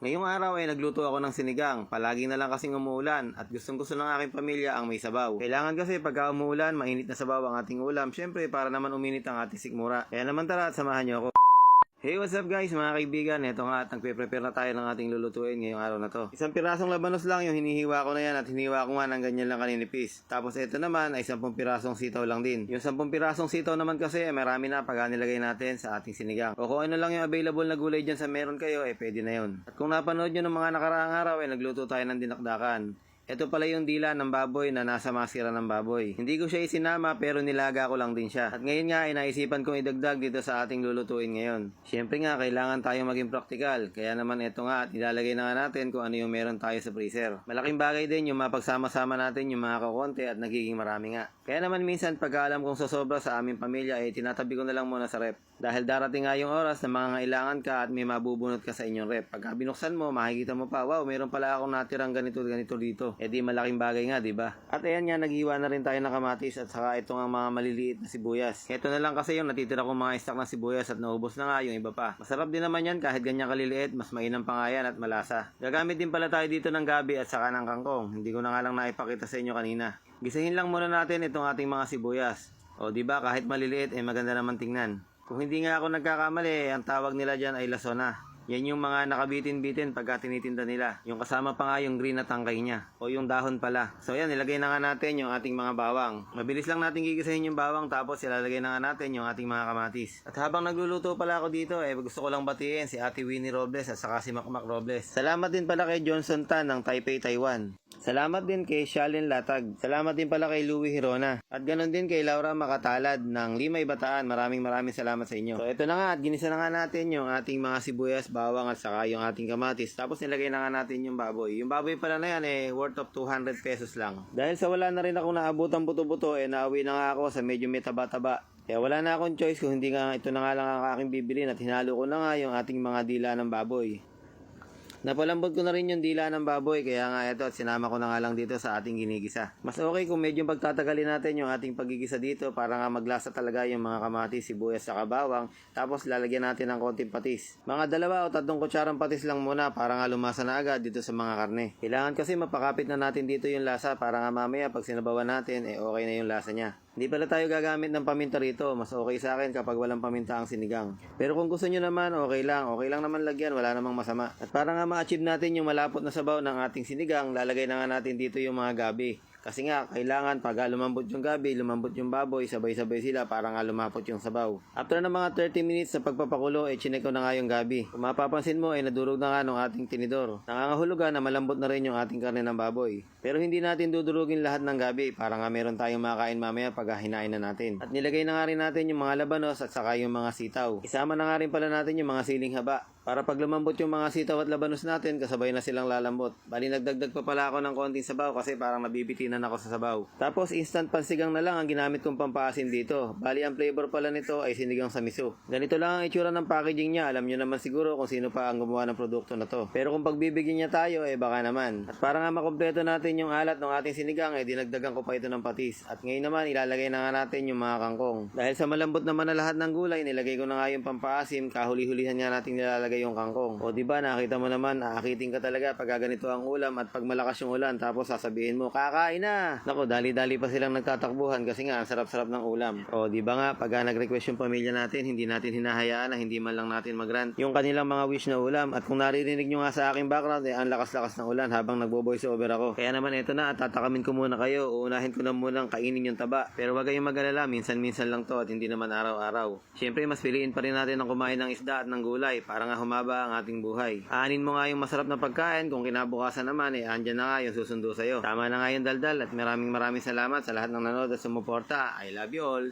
Ngayong araw ay nagluto ako ng sinigang. Palagi na lang kasing umuulan at gustong-gusto ng aking pamilya ang may sabaw. Kailangan kasi pagka umuulan, mainit na sabaw ang ating ulam. Syempre para naman uminit ang ating sikmura. Kaya naman tara at samahan niyo ako. Hey, what's up guys mga kaibigan? Ito nga at nagpe-prepare na tayo ng ating lulutuin ngayong araw na to. Isang pirasong labanos lang yung hinihiwa ko na yan at hiniwa ko nga ng ganyan lang kaninipis. Tapos ito naman ay 10 pirasong sitaw lang din. Yung 10 pirasong sitaw naman kasi ay marami na pag nilagay natin sa ating sinigang. O kung ano lang yung available na gulay dyan sa meron kayo ay pwede na yun. At kung napanood nyo ng mga nakaraang araw ay nagluto tayo ng dinakdakan. Ito pala yung dila ng baboy na nasa masira ng baboy. Hindi ko siya isinama pero nilaga ko lang din siya. At ngayon nga ay naisipan kong idagdag dito sa ating lulutuin ngayon. Siyempre nga kailangan tayong maging praktikal. Kaya naman ito nga at ilalagay na nga natin kung ano yung meron tayo sa freezer. Malaking bagay din yung mapagsama-sama natin yung mga kakonti at nagiging marami nga. Kaya naman minsan pagka alam kong sosobra sa aming pamilya ay tinatabi ko na lang muna sa rep. Dahil darating nga yung oras na mangangailangan ka at may mabubunot ka sa inyong rep. Pagka binuksan mo, makikita mo pa, wow, meron pala akong natirang ganito dito. Eh di malaking bagay nga, di ba? At ayan nga, nag-iwa na rin tayo ng kamatis at saka itong mga maliliit na sibuyas. Ito na lang kasi yung natitira kong mga stock ng sibuyas at naubos na nga yung iba pa. Masarap din naman yan kahit ganyan kaliliit, mas mainam pa nga yan at malasa. Gagamit din pala tayo dito ng gabi at saka ng kangkong. Hindi ko na nga lang naipakita sa inyo kanina. Gisahin lang muna natin itong ating mga sibuyas. O di ba kahit maliliit eh maganda naman tingnan. Kung hindi nga ako nagkakamali, ang tawag nila dyan ay lasona. Yan yung mga nakabitin-bitin pagka tinitinda nila. Yung kasama pa nga yung green na tangkay niya. O yung dahon pala. So yan, nilagay na nga natin yung ating mga bawang. Mabilis lang natin gigisahin yung bawang tapos ilalagay na nga natin yung ating mga kamatis. At habang nagluluto pala ako dito, gusto ko lang batiin si Ate Winnie Robles at saka si Macmac Robles. Salamat din pala kay Johnson Tan ng Taipei, Taiwan. Salamat din kay Shalin Latag. Salamat din pala kay Louie Hirona. At ganon din kay Laura Makatalad ng Limay Bataan. Maraming salamat sa inyo. So ito na nga at ginisa na nga natin yung ating mga sibuyas, bawang at saka yung ating kamatis. Tapos nilagay na nga natin yung baboy. Yung baboy pala na yan worth of 200 pesos lang. Dahil sa wala na rin ako naabutang buto-buto nauwi na nga ako sa medyo may taba-taba. Kaya wala na akong choice kung hindi nga ito na nga lang ang aking bibilin at hinalo ko na nga yung ating mga dila ng baboy. Napalambot ko na rin yung dila ng baboy kaya nga ito at sinama ko na nga lang dito sa ating ginigisa. Mas okay kung medyo pagtatagalin natin yung ating pagigisa dito para nga maglasa talaga yung mga kamatis, sibuyas sa bawang. Tapos lalagyan natin ng konting patis. Mga 2 o 3 kutsarang patis lang muna para nga lumasa na agad dito sa mga karne. Kailangan kasi mapakapit na natin dito yung lasa para nga mamaya pag sinabawan natin okay na yung lasa niya. Hindi pala tayo gagamit ng paminta rito. Mas okay sa akin kapag walang paminta ang sinigang. Pero kung gusto nyo naman, okay lang. Okay lang naman lagyan. Wala namang masama. At para nga ma-achieve natin yung malapot na sabaw ng ating sinigang, lalagay na nga natin dito yung mga gabi. Kasi nga, kailangan pag lumambot yung gabi, lumambot yung baboy, sabay-sabay sila para nga lumapot yung sabaw. After ng mga 30 minutes sa pagpapakulo, chinek ko na nga yung gabi. Kung mapapansin mo, nadurog na nga ng ating tinidor. Nangangahulugan na malambot na rin yung ating karne ng baboy. Pero hindi natin dudurugin lahat ng gabi para nga meron tayong makain mamaya pag hinain na natin. At nilagay na nga rin natin yung mga labanos at saka yung mga sitaw. Isama na nga rin pala natin yung mga siling haba. Para pag lumambot yung mga sitaw at labanos natin, kasabay na silang lalambot. Bali nagdagdag pa pala ako ng konting sabaw kasi parang nabibitinan ako sa sabaw. Tapos instant pansigang na lang ang ginamit kong pampaasim dito. Bali ang flavor pala nito ay sinigang sa miso. Ganito lang ang itsura ng packaging niya. Alam nyo naman siguro kung sino pa ang gumawa ng produkto na to. Pero kung pagbibigyan niya tayo baka naman. At para nga makompleto natin yung alat ng ating sinigang dinagdagan ko pa ito ng patis. At ngayon naman ilalagay na nga natin yung mga kangkong. Dahil sa malambot naman na lahat ng gulay, nilagay ko na nga yung pampaasim. Kahuli-hulihan nga natin nilalagay yung kangkong. O diba nakita mo naman, aakitin ka talaga pag ganito ang ulam at pag malakas yung ulan tapos sasabihin mo, kakain na! Nako, dali-dali pa silang nagtatakbuhan kasi nga ang sarap-sarap ng ulam. O diba nga, pag nag-request yung pamilya natin, hindi natin hinahayaan na hindi man lang natin mag-rant yung kanilang mga wish na ulam. At kung naririnig nyo nga sa aking background, ang lakas-lakas ng ulan habang nagbo-voice over ako. Kaya naman ito na, at tatakamin ko muna kayo. Uunahin ko na munang kainin yung taba. Pero wag kayong mag-alala, minsan-minsan lang to at hindi naman araw-araw. Siyempre, mas piliin pa rin natin ang kumain ng isda at ng gulay para nga humaba ang ating buhay. Aanin mo nga yung masarap na pagkain, kung kinabukasan naman andyan na nga yung susundo sa'yo. Tama na nga yung daldal at maraming salamat sa lahat ng nanood at sumuporta. I love you all.